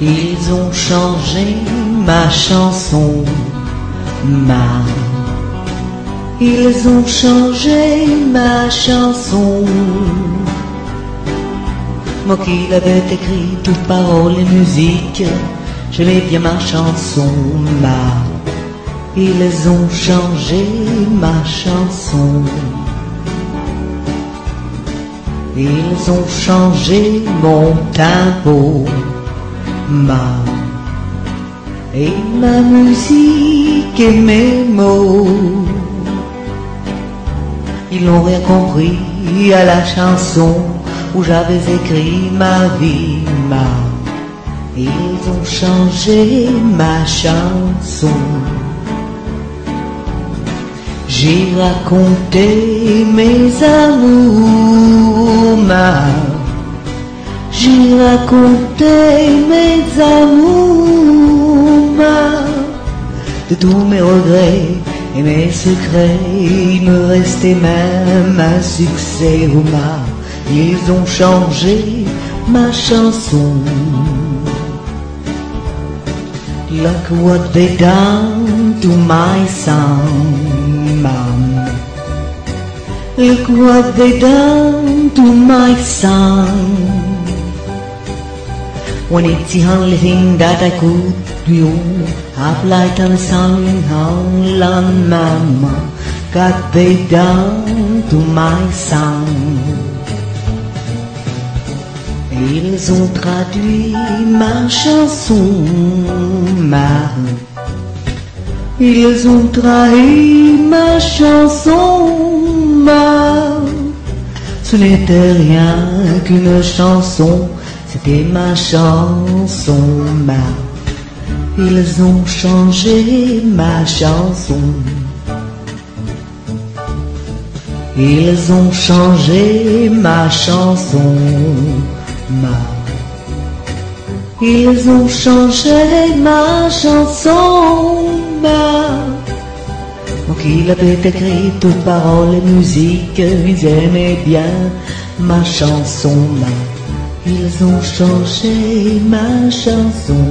Ils ont changé ma chanson, Ils ont changé ma chanson. Moi qui l'avais écrit, toutes paroles et musique, j'aimais bien ma chanson, Ils ont changé ma chanson. Ils ont changé mon tempo, et ma musique et mes mots. Ils n'ont rien compris à la chanson où j'avais écrit ma vie, Ils ont changé ma chanson. J'ai raconté mes amours, J'ai raconté mes amours, de tous mes regrets et mes secrets. Il me restait même un succès, Ils ont changé ma chanson. Look what they done to my song, Look what they done to my song. When it's the only thing that I could do, I've light on the sun all on mama. Got they done to my song. Ils ont traduit ma chanson, Ils ont trahi ma chanson, Ce n'était rien qu'une chanson, c'était ma chanson, Ils ont changé ma chanson. Ils ont changé ma chanson, Ils ont changé ma chanson, Moi qui l'avais écrit toutes paroles et musique, ils aimaient bien ma chanson, Ils ont changé ma chanson.